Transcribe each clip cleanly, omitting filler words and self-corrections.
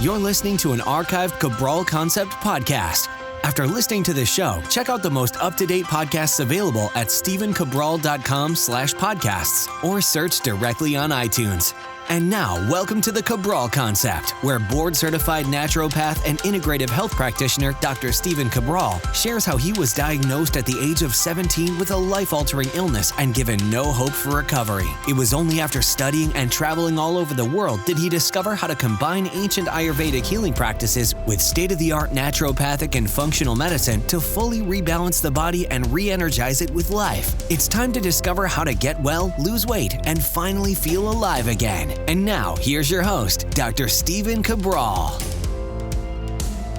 You're listening to an archived Cabral Concept podcast. After listening to this show, check out the most up-to-date podcasts available at stephencabral.com/podcasts or search directly on iTunes. And now, welcome to the Cabral Concept, where board-certified naturopath and integrative health practitioner Dr. Stephen Cabral shares how he was diagnosed at the age of 17 with a life-altering illness and given no hope for recovery. It was only after studying and traveling all over the world did he discover how to combine ancient Ayurvedic healing practices with state-of-the-art naturopathic and functional medicine to fully rebalance the body and re-energize it with life. It's time to discover how to get well, lose weight, and finally feel alive again. And now, here's your host, Dr. Stephen Cabral.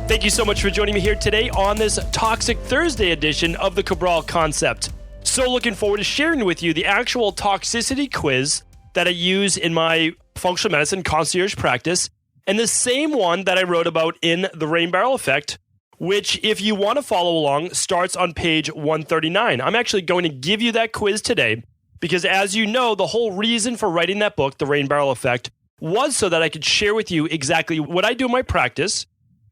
Thank you so much for joining me here today on this Toxic Thursday edition of the Cabral Concept. So looking forward to sharing with you the actual toxicity quiz that I use in my functional medicine concierge practice, and the same one that I wrote about in The Rain Barrel Effect, which, if you want to follow along, starts on page 139. I'm actually going to give you that quiz today, because as you know, the whole reason for writing that book, The Rain Barrel Effect, was so that I could share with you exactly what I do in my practice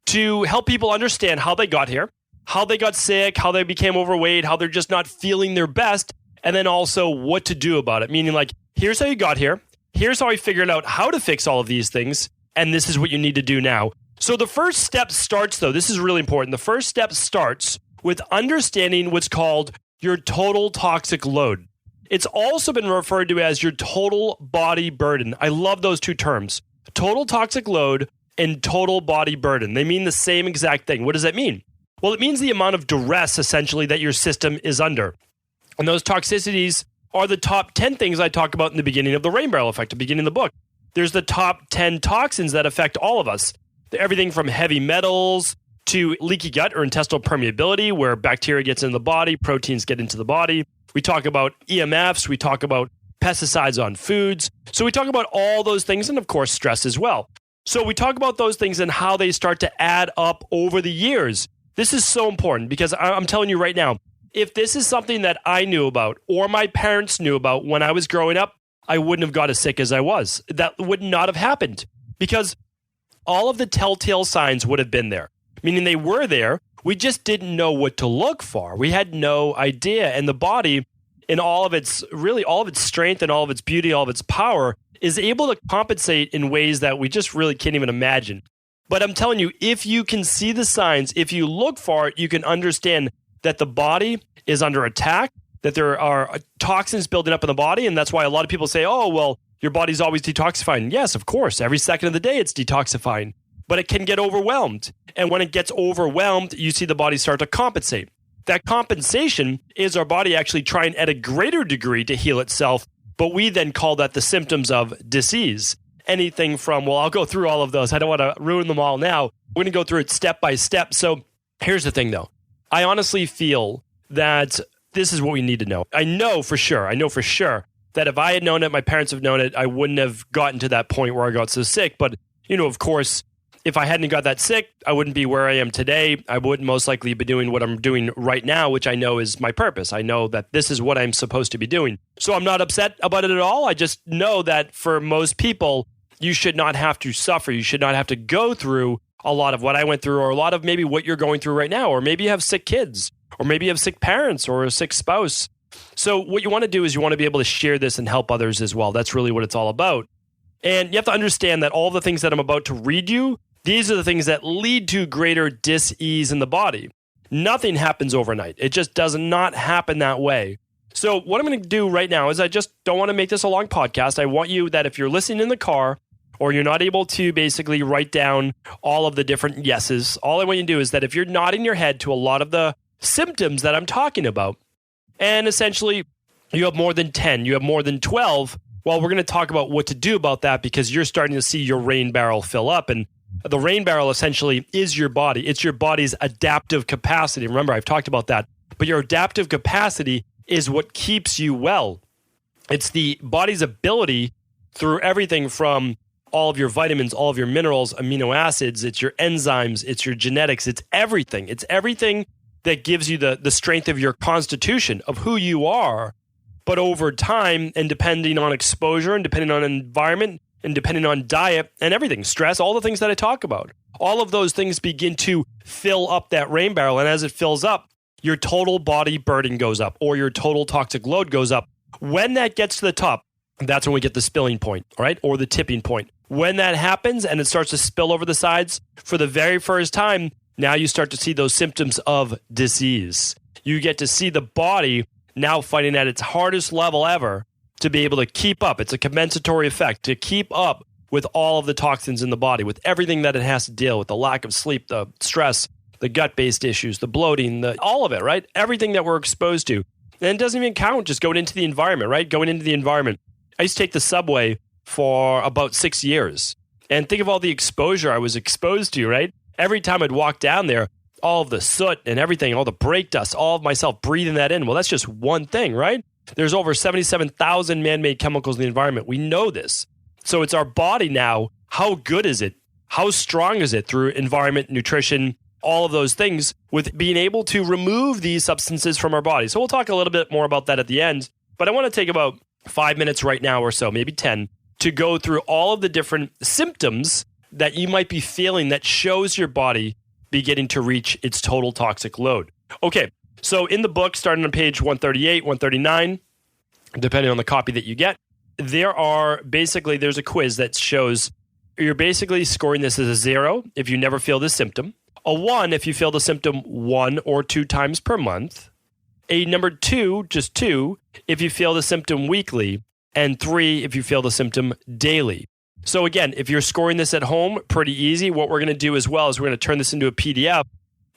to help people understand how they got here, how they got sick, how they became overweight, how they're just not feeling their best, and then also what to do about it. Meaning, like, here's how you got here, here's how I figured out how to fix all of these things, and this is what you need to do now. So the first step starts, though, this is really important. The first step starts with understanding what's called your total toxic load. It's also been referred to as your total body burden. I love those two terms, total toxic load and total body burden. They mean the same exact thing. What does that mean? Well, it means the amount of duress, essentially, that your system is under. And those toxicities are the top 10 things I talk about in the beginning of the Rain Barrel Effect, the beginning of the book. There's the top 10 toxins that affect all of us. Everything from heavy metals to leaky gut or intestinal permeability, where bacteria gets into the body, proteins get into the body. We talk about EMFs, we talk about pesticides on foods. So we talk about all those things, and of course, stress as well. So we talk about those things and how they start to add up over the years. This is so important because I'm telling you right now, if this is something that I knew about or my parents knew about when I was growing up, I wouldn't have got as sick as I was. That would not have happened because all of the telltale signs would have been there, meaning they were there. We just didn't know what to look for. We had no idea. And the body, in all of its strength and all of its beauty, all of its power, is able to compensate in ways that we just really can't even imagine. But I'm telling you, if you can see the signs, if you look for it, you can understand that the body is under attack, that there are toxins building up in the body. And that's why a lot of people say, oh, well, your body's always detoxifying. Yes, of course. Every second of the day, it's detoxifying. But it can get overwhelmed. And when it gets overwhelmed, you see the body start to compensate. That compensation is our body actually trying at a greater degree to heal itself, but we then call that the symptoms of disease. Anything from, well, I'll go through all of those. I don't want to ruin them all now. We're going to go through it step by step. So here's the thing, though. I honestly feel that this is what we need to know. I know for sure that if I had known it, my parents have known it, I wouldn't have gotten to that point where I got so sick. But, of course, if I hadn't got that sick, I wouldn't be where I am today. I wouldn't most likely be doing what I'm doing right now, which I know is my purpose. I know that this is what I'm supposed to be doing. So I'm not upset about it at all. I just know that for most people, you should not have to suffer. You should not have to go through a lot of what I went through or a lot of maybe what you're going through right now. Or maybe you have sick kids, or maybe you have sick parents or a sick spouse. So what you want to do is you want to be able to share this and help others as well. That's really what it's all about. And you have to understand that all the things that I'm about to read you, these are the things that lead to greater dis-ease in the body. Nothing happens overnight. It just does not happen that way. So what I'm going to do right now is I just don't want to make this a long podcast. I want you that if you're listening in the car or you're not able to basically write down all of the different yeses, all I want you to do is that if you're nodding your head to a lot of the symptoms that I'm talking about, and essentially you have more than 10, you have more than 12, well, we're going to talk about what to do about that because you're starting to see your rain barrel fill up. And the rain barrel essentially is your body. It's your body's adaptive capacity. Remember, I've talked about that. But your adaptive capacity is what keeps you well. It's the body's ability through everything from all of your vitamins, all of your minerals, amino acids, it's your enzymes, it's your genetics, it's everything. It's everything that gives you the strength of your constitution, of who you are. But over time, and depending on exposure and depending on environment, and depending on diet and everything, stress, all the things that I talk about, all of those things begin to fill up that rain barrel. And as it fills up, your total body burden goes up or your total toxic load goes up. When that gets to the top, that's when we get the spilling point, right? Or the tipping point. When that happens and it starts to spill over the sides for the very first time, now you start to see those symptoms of disease. You get to see the body now fighting at its hardest level ever to be able to keep up. It's a compensatory effect to keep up with all of the toxins in the body, with everything that it has to deal with, the lack of sleep, the stress, the gut-based issues, the bloating, all of it, right? Everything that we're exposed to. And it doesn't even count just going into the environment, right? Going into the environment. I used to take the subway for about 6 years. And think of all the exposure I was exposed to, right? Every time I'd walk down there, all of the soot and everything, all the brake dust, all of myself breathing that in. Well, that's just one thing, right? There's over 77,000 man-made chemicals in the environment. We know this. So it's our body now. How good is it? How strong is it through environment, nutrition, all of those things with being able to remove these substances from our body? So we'll talk a little bit more about that at the end. But I want to take about 5 minutes right now or so, maybe 10, to go through all of the different symptoms that you might be feeling that shows your body beginning to reach its total toxic load. Okay, so in the book, starting on page 138, 139, depending on the copy that you get, there's a quiz that shows you're basically scoring this as a 0 if you never feel this symptom, a 1 if you feel the symptom 1 or 2 times per month, a number 2, just 2, if you feel the symptom weekly, and 3 if you feel the symptom daily. So again, if you're scoring this at home, pretty easy. What we're going to do as well is we're going to turn this into a PDF.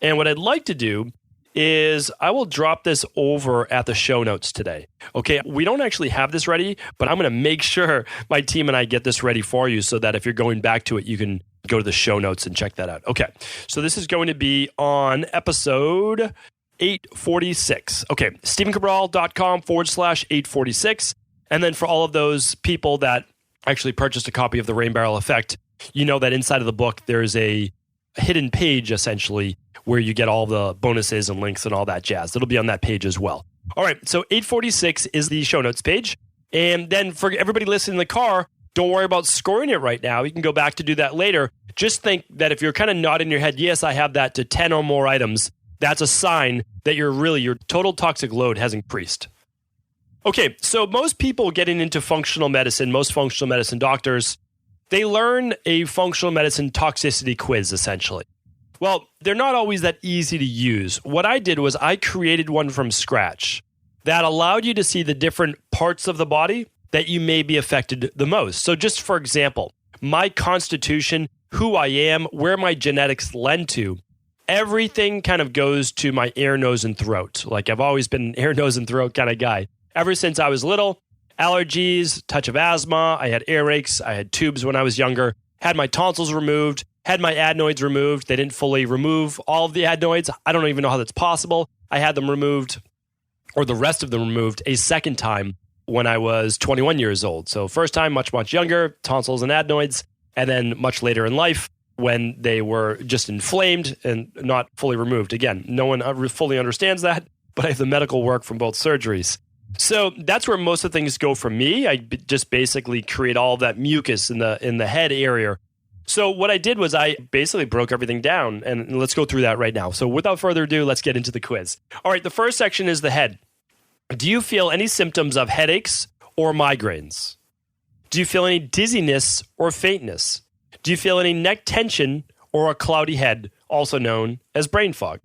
And what I'd like to do is I will drop this over at the show notes today. Okay, we don't actually have this ready, but I'm going to make sure my team and I get this ready for you so that if you're going back to it, you can go to the show notes and check that out. Okay, so this is going to be on episode 846. Okay, StephenCabral.com/846. And then for all of those people that actually purchased a copy of The Rain Barrel Effect, you know that inside of the book, there's a hidden page, essentially, where you get all the bonuses and links and all that jazz. It'll be on that page as well. All right, so 846 is the show notes page. And then for everybody listening in the car, don't worry about scoring it right now. You can go back to do that later. Just think that if you're kind of nodding your head, yes, I have that to 10 or more items, that's a sign that your total toxic load has increased. Okay, so most people getting into functional medicine, most functional medicine doctors, they learn a functional medicine toxicity quiz, essentially. Well, they're not always that easy to use. What I did was I created one from scratch that allowed you to see the different parts of the body that you may be affected the most. So just for example, my constitution, who I am, where my genetics lend to, everything kind of goes to my ear, nose, and throat. Like I've always been an ear, nose, and throat kind of guy. Ever since I was little, allergies, touch of asthma, I had earaches, I had tubes when I was younger, had my tonsils removed, had my adenoids removed. They didn't fully remove all of the adenoids. I don't even know how that's possible. I had them removed, or the rest of them removed, a second time when I was 21 years old. So first time, much, much younger, tonsils and adenoids, and then much later in life when they were just inflamed and not fully removed. Again, no one fully understands that, but I have the medical work from both surgeries. So that's where most of the things go for me. I just basically create all of that mucus in the head area. So what I did was I basically broke everything down, and let's go through that right now. So without further ado, let's get into the quiz. All right, the first section is the head. Do you feel any symptoms of headaches or migraines? Do you feel any dizziness or faintness? Do you feel any neck tension or a cloudy head, also known as brain fog?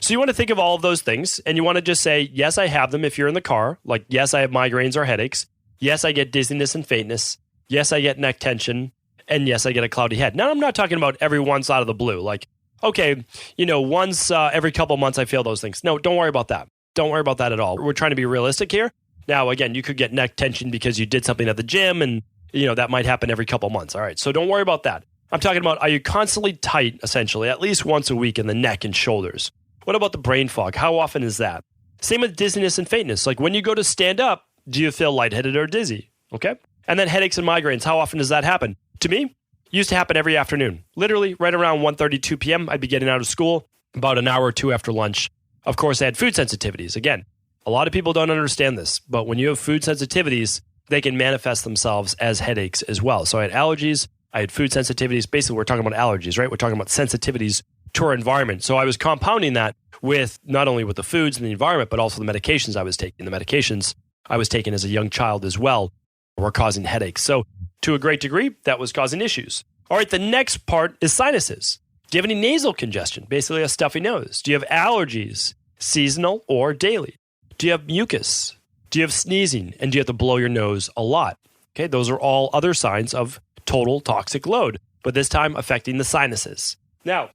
So you want to think of all of those things, and you want to just say, yes, I have them if you're in the car. Like, yes, I have migraines or headaches. Yes, I get dizziness and faintness. Yes, I get neck tension. And yes, I get a cloudy head. Now, I'm not talking about every once out of the blue. Like, okay, once every couple months I feel those things. No, don't worry about that. Don't worry about that at all. We're trying to be realistic here. Now, again, you could get neck tension because you did something at the gym, and that might happen every couple months. All right, so don't worry about that. I'm talking about, are you constantly tight, essentially, at least once a week in the neck and shoulders? What about the brain fog? How often is that? Same with dizziness and faintness. Like when you go to stand up, do you feel lightheaded or dizzy? Okay. And then headaches and migraines. How often does that happen? To me, it used to happen every afternoon. Literally right around 1:30, 2 p.m., I'd be getting out of school about an hour or two after lunch. Of course, I had food sensitivities. Again, a lot of people don't understand this, but when you have food sensitivities, they can manifest themselves as headaches as well. So I had allergies, I had food sensitivities. Basically, we're talking about allergies, right? We're talking about sensitivities to our environment. So I was compounding that with not only with the foods and the environment, but also the medications I was taking. The medications I was taking as a young child as well were causing headaches. So to a great degree, that was causing issues. All right, the next part is sinuses. Do you have any nasal congestion? Basically a stuffy nose. Do you have allergies, seasonal or daily? Do you have mucus? Do you have sneezing? And do you have to blow your nose a lot? Okay, those are all other signs of total toxic load, but this time affecting the sinuses. Now,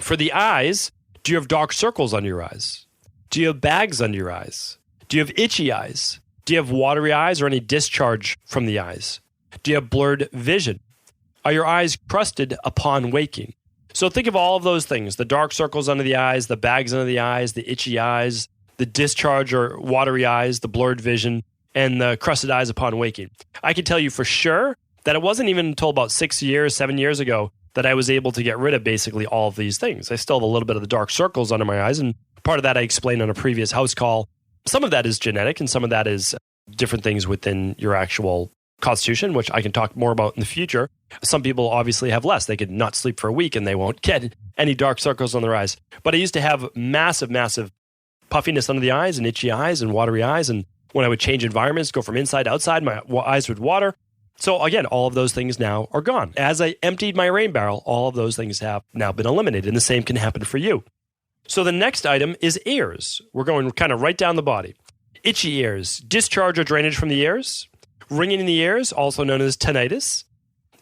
for the eyes, do you have dark circles under your eyes? Do you have bags under your eyes? Do you have itchy eyes? Do you have watery eyes or any discharge from the eyes? Do you have blurred vision? Are your eyes crusted upon waking? So think of all of those things, the dark circles under the eyes, the bags under the eyes, the itchy eyes, the discharge or watery eyes, the blurred vision, and the crusted eyes upon waking. I can tell you for sure that it wasn't even until about 7 years ago that I was able to get rid of basically all of these things. I still have a little bit of the dark circles under my eyes, and part of that I explained on a previous house call. Some of that is genetic, and some of that is different things within your actual constitution, which I can talk more about in the future. Some people obviously have less. They could not sleep for a week and they won't get any dark circles on their eyes. But I used to have massive puffiness under the eyes and itchy eyes and watery eyes. And when I would change environments, go from inside to outside, my eyes would water. So again, all of those things now are gone. As I emptied my rain barrel, all of those things have now been eliminated, and the same can happen for you. So the next item is ears. We're going kind of right down the body. Itchy ears, discharge or drainage from the ears, ringing in the ears, also known as tinnitus,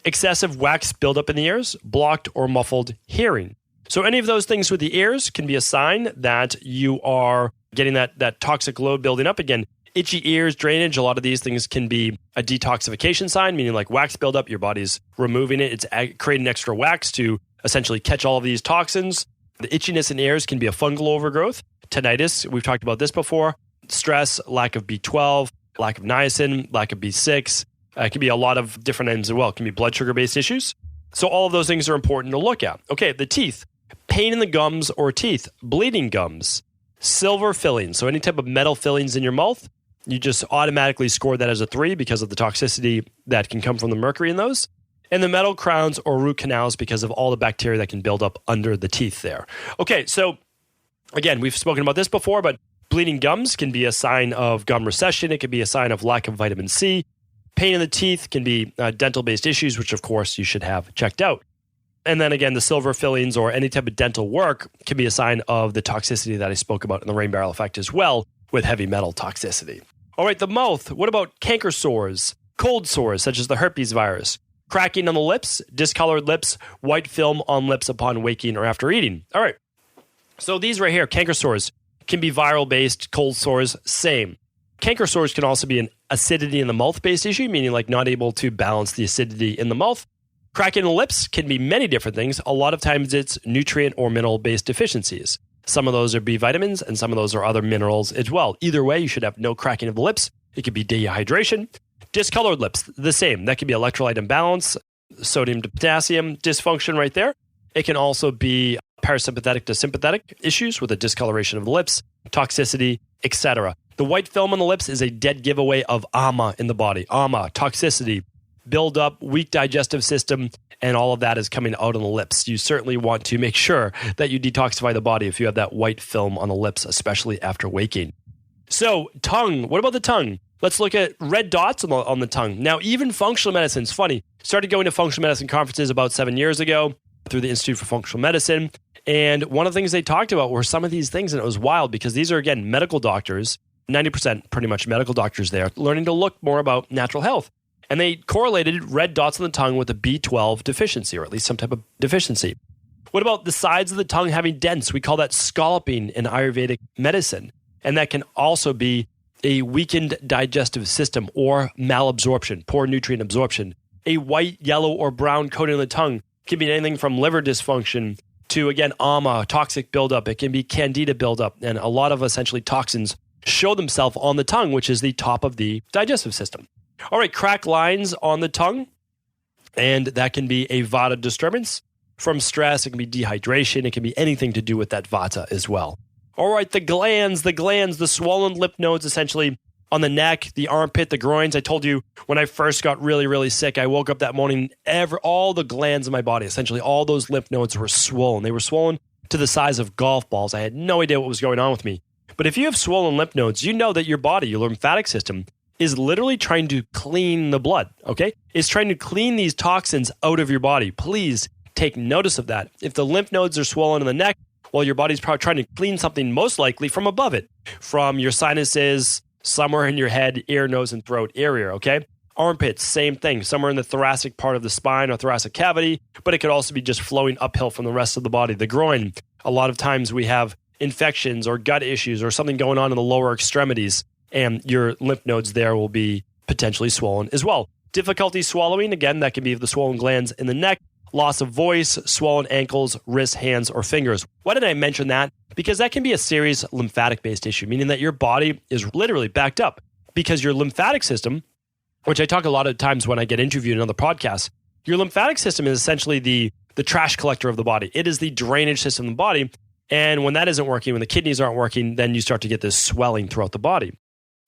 excessive wax buildup in the ears, blocked or muffled hearing. So any of those things with the ears can be a sign that you are getting that toxic load building up again. Itchy ears, drainage, a lot of these things can be a detoxification sign, meaning like wax buildup, your body's removing it. It's creating extra wax to essentially catch all of these toxins. The itchiness in ears can be a fungal overgrowth. Tinnitus, we've talked about this before. Stress, lack of B12, lack of niacin, lack of B6. It can be a lot of different items as well. It can be blood sugar-based issues. So all of those things are important to look at. Okay, the teeth. Pain in the gums or teeth. Bleeding gums. Silver fillings. So any type of metal fillings in your mouth, you just automatically score that as a 3 because of the toxicity that can come from the mercury in those. And the metal crowns or root canals because of all the bacteria that can build up under the teeth there. Okay, so again, we've spoken about this before, but bleeding gums can be a sign of gum recession. It can be a sign of lack of vitamin C. Pain in the teeth can be dental-based issues, which of course you should have checked out. And then again, the silver fillings or any type of dental work can be a sign of the toxicity that I spoke about in the rain barrel effect as well, with heavy metal toxicity. All right, the mouth. What about canker sores, cold sores, such as the herpes virus, cracking on the lips, discolored lips, white film on lips upon waking or after eating? All right, so these right here, canker sores, can be viral-based, cold sores, same. Canker sores can also be an acidity in the mouth-based issue, meaning like not able to balance the acidity in the mouth. Cracking in the lips can be many different things. A lot of times it's nutrient or mineral-based deficiencies. Some of those are B vitamins and some of those are other minerals as well. Either way, you should have no cracking of the lips. It could be dehydration. Discolored lips, the same. That could be electrolyte imbalance, sodium to potassium dysfunction right there. It can also be parasympathetic to sympathetic issues with a discoloration of the lips, toxicity, etc. The white film on the lips is a dead giveaway of AMA in the body. AMA, toxicity, buildup, weak digestive system, and all of that is coming out on the lips. You certainly want to make sure that you detoxify the body if you have that white film on the lips, especially after waking. So, tongue. What about the tongue? Let's look at red dots on the tongue. Now, even functional medicine, it's funny. Started going to functional medicine conferences about 7 years ago through the Institute for Functional Medicine. And one of the things they talked about were some of these things, and it was wild because these are, again, medical doctors, 90% pretty much medical doctors there, learning to look more about natural health. And they correlated red dots on the tongue with a B12 deficiency, or at least some type of deficiency. What about the sides of the tongue having dents? We call that scalloping in Ayurvedic medicine. And that can also be a weakened digestive system or malabsorption, poor nutrient absorption. A white, yellow, or brown coating on the tongue can be anything from liver dysfunction to, again, AMA, toxic buildup. It can be candida buildup. And a lot of essentially toxins show themselves on the tongue, which is the top of the digestive system. All right, cracked lines on the tongue. And that can be a vata disturbance from stress. It can be dehydration. It can be anything to do with that vata as well. All right, the glands, the swollen lymph nodes essentially on the neck, the armpit, the groins. I told you when I first got really, really sick, I woke up that morning, all the glands in my body, essentially all those lymph nodes were swollen. They were swollen to the size of golf balls. I had no idea what was going on with me. But if you have swollen lymph nodes, you know that your body, your lymphatic system, is literally trying to clean the blood, okay? It's trying to clean these toxins out of your body. Please take notice of that. If the lymph nodes are swollen in the neck, well, your body's probably trying to clean something most likely from above it, from your sinuses, somewhere in your head, ear, nose, and throat area, okay? Armpits, same thing, somewhere in the thoracic part of the spine or thoracic cavity, but it could also be just flowing uphill from the rest of the body. The groin, a lot of times we have infections or gut issues or something going on in the lower extremities, and your lymph nodes there will be potentially swollen as well. Difficulty swallowing, again, that can be the swollen glands in the neck, loss of voice, swollen ankles, wrists, hands, or fingers. Why did I mention that? Because that can be a serious lymphatic-based issue, meaning that your body is literally backed up because your lymphatic system, which I talk a lot of times when I get interviewed in other podcasts, your lymphatic system is essentially the trash collector of the body. It is the drainage system of the body. And when that isn't working, when the kidneys aren't working, then you start to get this swelling throughout the body.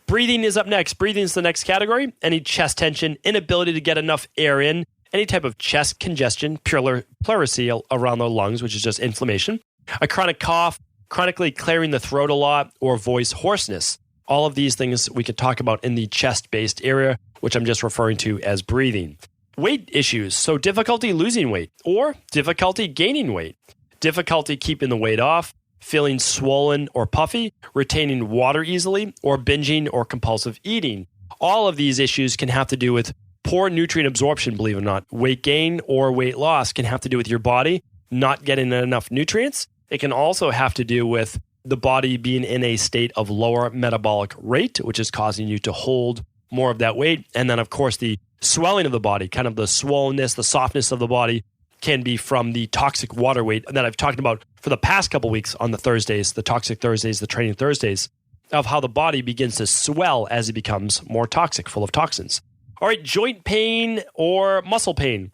Breathing is up next. Breathing is the next category. Any chest tension, inability to get enough air in, any type of chest congestion, pleurisy around the lungs, which is just inflammation, a chronic cough, chronically clearing the throat a lot, or voice hoarseness. All of these things we could talk about in the chest-based area, which I'm just referring to as breathing. Weight issues, so difficulty losing weight or difficulty gaining weight, difficulty keeping the weight off, feeling swollen or puffy, retaining water easily, or binging or compulsive eating. All of these issues can have to do with poor nutrient absorption, believe it or not. Weight gain or weight loss can have to do with your body not getting enough nutrients. It can also have to do with the body being in a state of lower metabolic rate, which is causing you to hold more of that weight. And then, of course, the swelling of the body, kind of the swollenness, the softness of the body can be from the toxic water weight that I've talked about for the past couple weeks on the Thursdays, the toxic Thursdays, the training Thursdays, of how the body begins to swell as it becomes more toxic, full of toxins. All right, joint pain or muscle pain.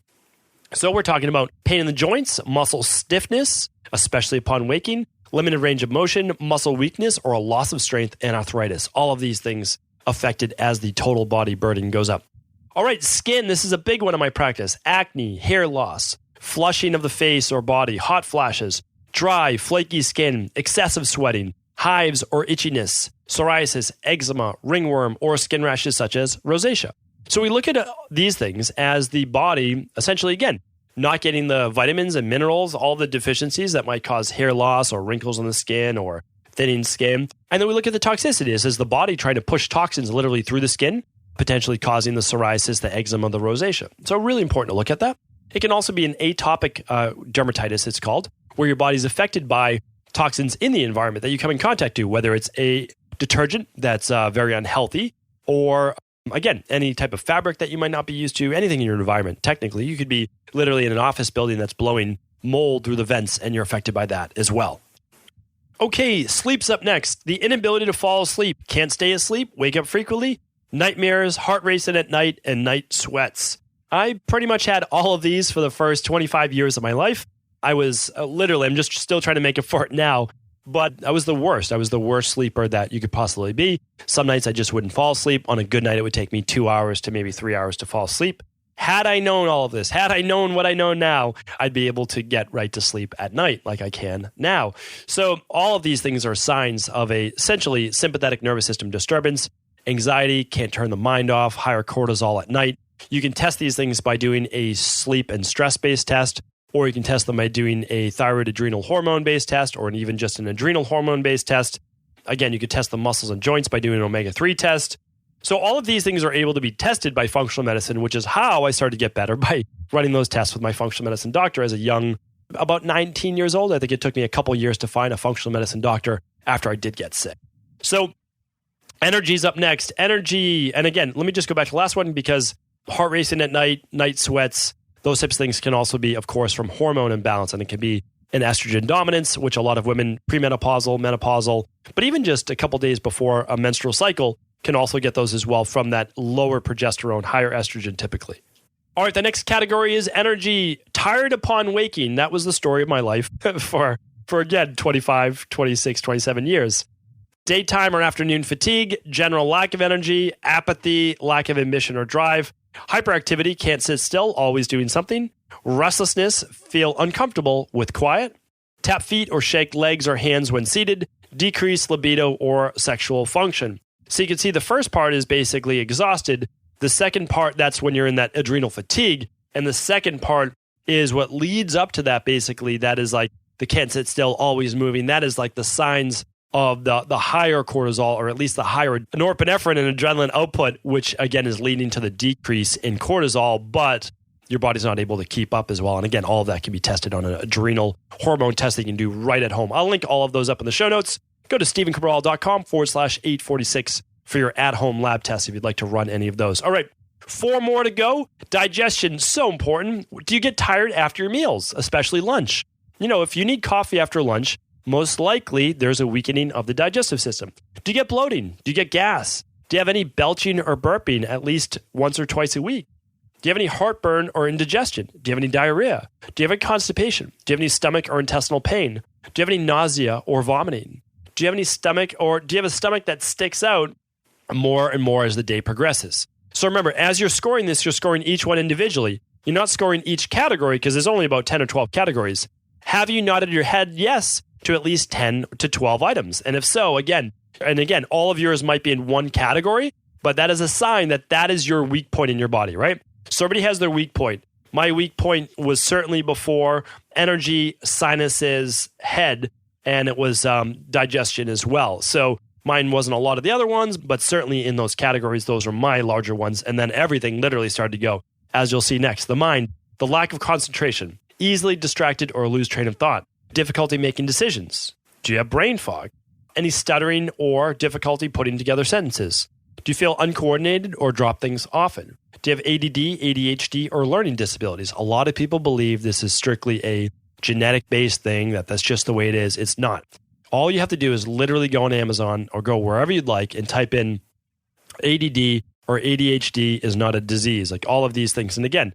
So we're talking about pain in the joints, muscle stiffness, especially upon waking, limited range of motion, muscle weakness, or a loss of strength and arthritis. All of these things affected as the total body burden goes up. All right, skin. This is a big one in my practice. Acne, hair loss, flushing of the face or body, hot flashes, dry, flaky skin, excessive sweating, hives or itchiness, psoriasis, eczema, ringworm, or skin rashes such as rosacea. So we look at these things as the body, essentially, again, not getting the vitamins and minerals, all the deficiencies that might cause hair loss or wrinkles on the skin or thinning skin. And then we look at the toxicities as the body trying to push toxins literally through the skin, potentially causing the psoriasis, the eczema, the rosacea. So really important to look at that. It can also be an atopic dermatitis, it's called, where your body's affected by toxins in the environment that you come in contact to, whether it's a detergent that's very unhealthy or again, any type of fabric that you might not be used to, anything in your environment. Technically, you could be literally in an office building that's blowing mold through the vents and you're affected by that as well. Okay, sleep's up next. The inability to fall asleep. Can't stay asleep, wake up frequently, nightmares, heart racing at night, and night sweats. I pretty much had all of these for the first 25 years of my life. I was I'm just still trying to make it for it now. But I was the worst. I was the worst sleeper that you could possibly be. Some nights I just wouldn't fall asleep. On a good night, it would take me 2 hours to maybe 3 hours to fall asleep. Had I known all of this, had I known what I know now, I'd be able to get right to sleep at night like I can now. So all of these things are signs of a essentially sympathetic nervous system disturbance, anxiety, can't turn the mind off, higher cortisol at night. You can test these things by doing a sleep and stress-based test, or you can test them by doing a thyroid adrenal hormone-based test, or even just an adrenal hormone-based test. Again, you could test the muscles and joints by doing an omega-3 test. So all of these things are able to be tested by functional medicine, which is how I started to get better, by running those tests with my functional medicine doctor as a young, about 19 years old. I think it took me a couple years to find a functional medicine doctor after I did get sick. So energy's up next. Energy, and again, let me just go back to the last one because heart racing at night, night sweats, those types of things can also be, of course, from hormone imbalance, and it can be an estrogen dominance, which a lot of women, premenopausal, menopausal, but even just a couple days before a menstrual cycle can also get those as well from that lower progesterone, higher estrogen typically. All right, the next category is energy. Tired upon waking. That was the story of my life for again, 25, 26, 27 years. Daytime or afternoon fatigue, general lack of energy, apathy, lack of ambition or drive, hyperactivity, can't sit still, always doing something, restlessness, feel uncomfortable with quiet, tap feet or shake legs or hands when seated, decreased libido or sexual function. So you can see the first part is basically exhausted. The second part, that's when you're in that adrenal fatigue. And the second part is what leads up to that, basically. That is like the can't sit still, always moving. That is like the signs of the higher cortisol, or at least the higher norepinephrine and adrenaline output, which again is leading to the decrease in cortisol, but your body's not able to keep up as well. And again, all of that can be tested on an adrenal hormone test that you can do right at home. I'll link all of those up in the show notes. Go to stephencabral.com/846 for your at-home lab test if you'd like to run any of those. All right, 4 more to go. Digestion, so important. Do you get tired after your meals, especially lunch? You know, if you need coffee after lunch, most likely there's a weakening of the digestive system. Do you get bloating? Do you get gas? Do you have any belching or burping at least once or twice a week? Do you have any heartburn or indigestion? Do you have any diarrhea? Do you have any constipation? Do you have any stomach or intestinal pain? Do you have any nausea or vomiting? Do you have any stomach, or do you have a stomach that sticks out more and more as the day progresses? So remember, as you're scoring this, you're scoring each one individually. You're not scoring each category because there's only about 10 or 12 categories. Have you nodded your head yes to at least 10 to 12 items? And if so, again, all of yours might be in one category, but that is a sign that that is your weak point in your body, right? So everybody has their weak point. My weak point was certainly before energy, sinuses, head, and it was digestion as well. So mine wasn't a lot of the other ones, but certainly in those categories, those are my larger ones. And then everything literally started to go, as you'll see next. The mind, the lack of concentration, easily distracted or lose train of thought, difficulty making decisions. Do you have brain fog? Any stuttering or difficulty putting together sentences? Do you feel uncoordinated or drop things often? Do you have ADD, ADHD, or learning disabilities? A lot of people believe this is strictly a genetic-based thing, that's just the way it is. It's not. All you have to do is literally go on Amazon or go wherever you'd like and type in ADD or ADHD is not a disease, like all of these things. And again,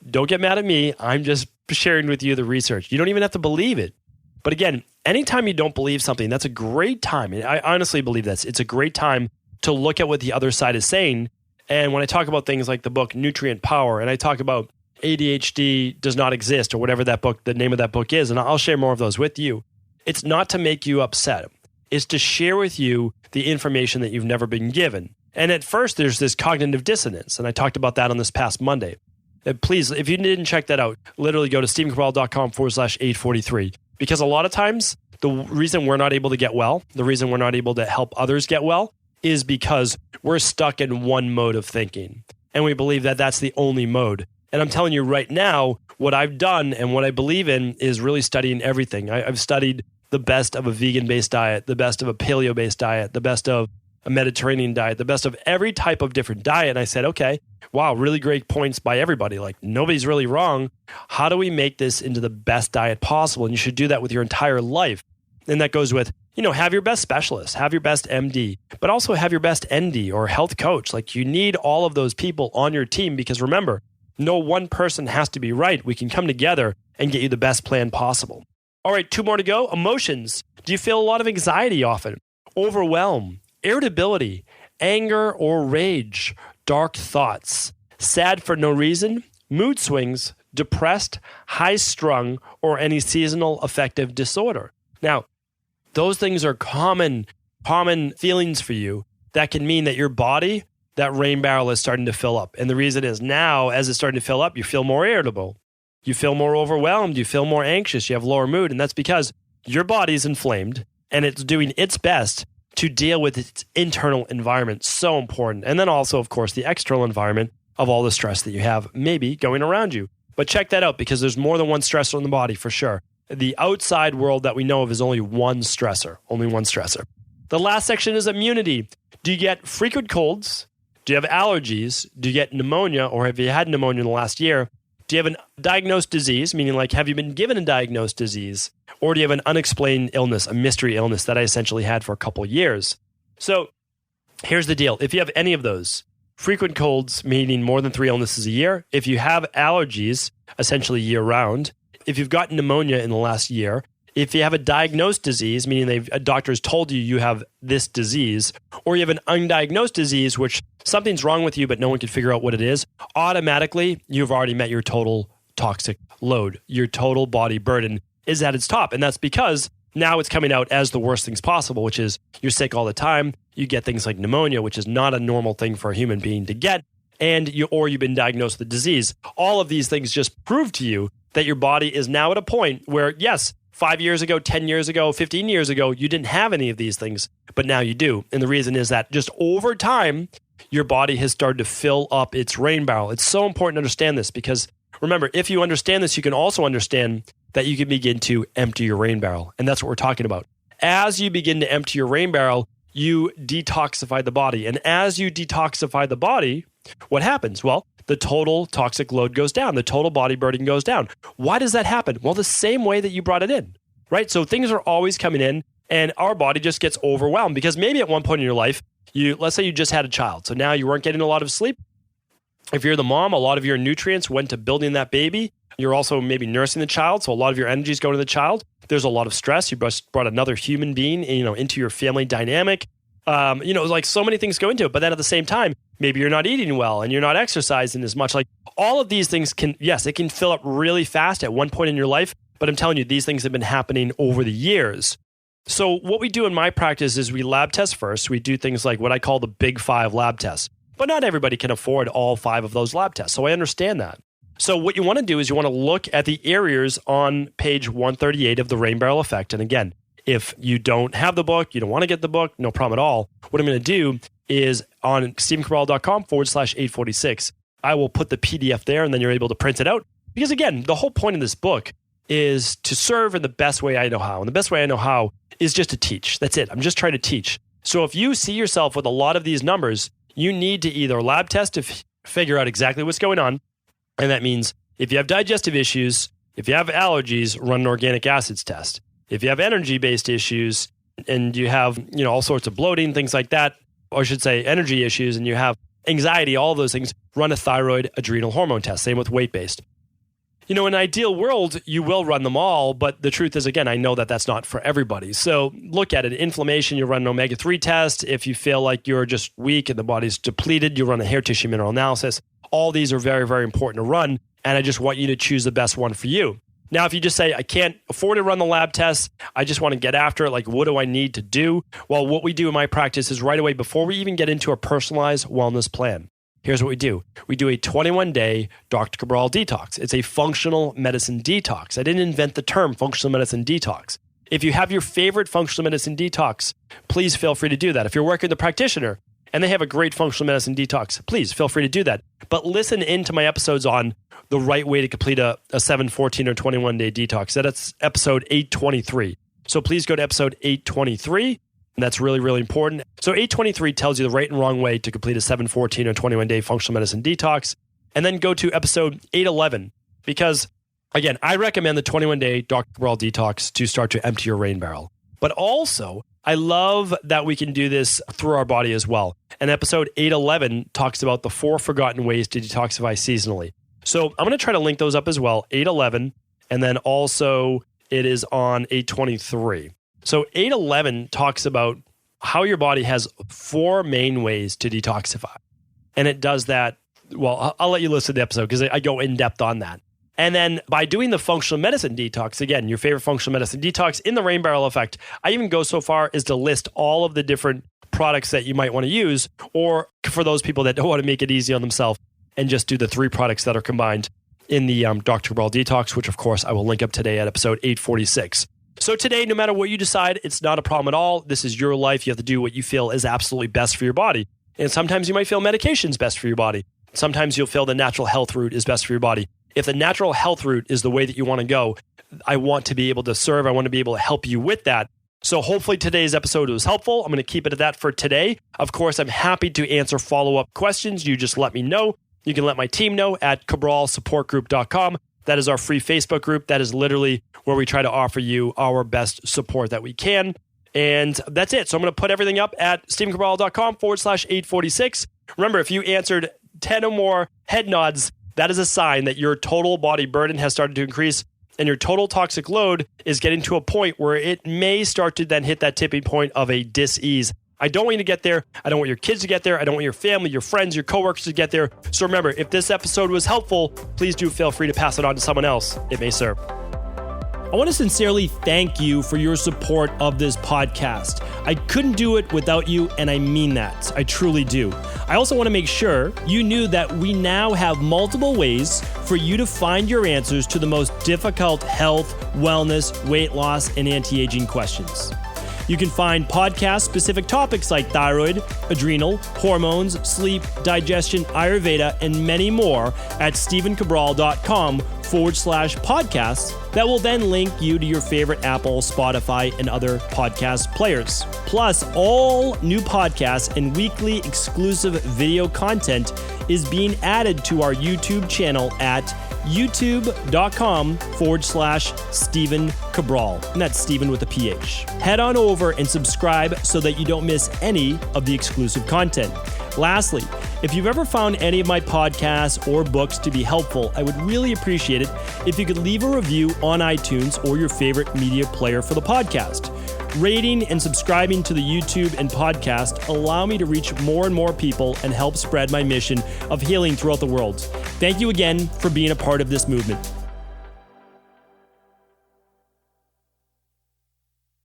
don't get mad at me. I'm just sharing with you the research. You don't even have to believe it. But again, anytime you don't believe something, that's a great time. And I honestly believe this. It's a great time to look at what the other side is saying. And when I talk about things like the book Nutrient Power, and I talk about ADHD does not exist, or whatever that book, the name of that book is, and I'll share more of those with you. It's not to make you upset. It's to share with you the information that you've never been given. And at first, there's this cognitive dissonance, and I talked about that on this past Monday. Please, if you didn't check that out, literally go to stephencabral.com/843. Because a lot of times, the reason we're not able to get well, the reason we're not able to help others get well, is because we're stuck in one mode of thinking. And we believe that that's the only mode. And I'm telling you right now, what I've done and what I believe in is really studying everything. I've studied the best of a vegan-based diet, the best of a paleo-based diet, the best of a Mediterranean diet, the best of every type of different diet. And I said, okay, wow, really great points by everybody. Like, nobody's really wrong. How do we make this into the best diet possible? And you should do that with your entire life. And that goes with, have your best specialist, have your best MD, but also have your best ND or health coach. Like, you need all of those people on your team, because remember, no one person has to be right. We can come together and get you the best plan possible. All right, 2 more to go. Emotions. Do you feel a lot of anxiety often? Overwhelm, irritability, anger or rage, dark thoughts, sad for no reason, mood swings, depressed, high-strung, or any seasonal affective disorder? Now, those things are common feelings for you that can mean that your body, that rain barrel is starting to fill up. And the reason is now, as it's starting to fill up, you feel more irritable. You feel more overwhelmed. You feel more anxious. You have lower mood. And that's because your body's inflamed and it's doing its best to deal with its internal environment. So important. And then also, of course, the external environment of all the stress that you have maybe going around you. But check that out, because there's more than one stressor in the body for sure. The outside world that we know of is only one stressor. The last section is immunity. Do you get frequent colds? Do you have allergies? Do you get pneumonia, or have you had pneumonia in the last year? Do you have a diagnosed disease, meaning like, have you been given a diagnosed disease? Or do you have an unexplained illness, a mystery illness that I essentially had for a couple of years? So here's the deal. If you have any of those, frequent colds, meaning more than 3 illnesses a year, if you have allergies, essentially year round, if you've got pneumonia in the last year, If you have a diagnosed disease, meaning a doctor's told you have this disease, or you have an undiagnosed disease, which something's wrong with you, but no one can figure out what it is, automatically you've already met your total toxic load. Your total body burden is at its top. And that's because now it's coming out as the worst things possible, which is you're sick all the time. You get things like pneumonia, which is not a normal thing for a human being to get. Or you've been diagnosed with a disease. All of these things just prove to you that your body is now at a point where, yes, 5 years ago, 10 years ago, 15 years ago, you didn't have any of these things, but now you do. And the reason is that just over time, your body has started to fill up its rain barrel. It's so important to understand this because remember, if you understand this, you can also understand that you can begin to empty your rain barrel. And that's what we're talking about. As you begin to empty your rain barrel, you detoxify the body. And as you detoxify the body, what happens? Well, the total toxic load goes down. The total body burden goes down. Why does that happen? Well, the same way that you brought it in, right? So things are always coming in and our body just gets overwhelmed because maybe at one point in your life, let's say you just had a child. So now you weren't getting a lot of sleep. If you're the mom, a lot of your nutrients went to building that baby. You're also maybe nursing the child. So a lot of your energy is going to the child. There's a lot of stress. You brought another human being, into your family dynamic. Like so many things go into it. But then at the same time, maybe you're not eating well and you're not exercising as much. Like all of these things it can fill up really fast at one point in your life. But I'm telling you, these things have been happening over the years. So what we do in my practice is we lab test first. We do things like what I call the big 5 lab tests. But not everybody can afford all 5 of those lab tests. So I understand that. So what you want to do is you want to look at the areas on page 138 of the Rain Barrel Effect. And again, if you don't have the book, you don't want to get the book, no problem at all. What I'm going to do is on stevencabral.com/846, I will put the PDF there and then you're able to print it out. Because again, the whole point of this book is to serve in the best way I know how. And the best way I know how is just to teach. That's it. I'm just trying to teach. So if you see yourself with a lot of these numbers, you need to either lab test to figure out exactly what's going on. And that means if you have digestive issues, if you have allergies, run an organic acids test. If you have energy-based issues and you have, all sorts of bloating, things like that, or I should say energy issues, and you have anxiety, all of those things, run a thyroid adrenal hormone test. Same with weight-based. In an ideal world, you will run them all, but the truth is, again, I know that that's not for everybody. So look at it. Inflammation, you run an omega-3 test. If you feel like you're just weak and the body's depleted, you run a hair tissue mineral analysis. All these are very, very important to run, and I just want you to choose the best one for you. Now, if you just say, I can't afford to run the lab tests, I just want to get after it, like what do I need to do? Well, what we do in my practice is right away, before we even get into a personalized wellness plan, here's what we do. We do a 21-day Dr. Cabral detox. It's a functional medicine detox. I didn't invent the term functional medicine detox. If you have your favorite functional medicine detox, please feel free to do that. If you're working with a practitioner and they have a great functional medicine detox, please feel free to do that. But listen into my episodes on the right way to complete a 7, 14, or 21-day detox. That's episode 823. So please go to episode 823. And that's really, really important. So 823 tells you the right and wrong way to complete a 7, 14, or 21-day functional medicine detox. And then go to episode 811 because, again, I recommend the 21-day Dr. Cabral detox to start to empty your rain barrel. But also, I love that we can do this through our body as well. And episode 811 talks about the 4 forgotten ways to detoxify seasonally. So I'm going to try to link those up as well, 811, and then also it is on 823. So 811 talks about how your body has 4 main ways to detoxify. And it does that, well, I'll let you listen to the episode because I go in depth on that. And then by doing the functional medicine detox, again, your favorite functional medicine detox in the Rain Barrel Effect, I even go so far as to list all of the different products that you might want to use, or for those people that don't want to make it easy on themselves and just do the 3 products that are combined in the Dr. Cabral detox, which of course I will link up today at episode 846. So today, no matter what you decide, it's not a problem at all. This is your life. You have to do what you feel is absolutely best for your body. And sometimes you might feel medication is best for your body. Sometimes you'll feel the natural health route is best for your body. If the natural health route is the way that you want to go, I want to be able to serve. I want to be able to help you with that. So hopefully today's episode was helpful. I'm going to keep it at that for today. Of course, I'm happy to answer follow-up questions. You just let me know. You can let my team know at cabralsupportgroup.com. That is our free Facebook group. That is literally where we try to offer you our best support that we can. And that's it. So I'm going to put everything up at stevencabral.com/846. Remember, if you answered 10 or more head nods, that is a sign that your total body burden has started to increase. and your total toxic load is getting to a point where it may start to then hit that tipping point of a dis-ease. I don't want you to get there. I don't want your kids to get there. I don't want your family, your friends, your coworkers to get there. So remember, if this episode was helpful, please do feel free to pass it on to someone else it may serve. I want to sincerely thank you for your support of this podcast. I couldn't do it without you, and I mean that. I truly do. I also want to make sure you knew that we now have multiple ways for you to find your answers to the most difficult health, wellness, weight loss, and anti-aging questions. You can find podcast-specific topics like thyroid, adrenal, hormones, sleep, digestion, Ayurveda, and many more at stevencabral.com/podcasts that will then link you to your favorite Apple, Spotify, and other podcast players. Plus, all new podcasts and weekly exclusive video content is being added to our YouTube channel at youtube.com/Stephen Cabral. And that's Stephen with a PH. Head on over and subscribe so that you don't miss any of the exclusive content. Lastly, if you've ever found any of my podcasts or books to be helpful, I would really appreciate it if you could leave a review on iTunes or your favorite media player for the podcast. Rating and subscribing to the YouTube and podcast allow me to reach more and more people and help spread my mission of healing throughout the world. Thank you again for being a part of this movement.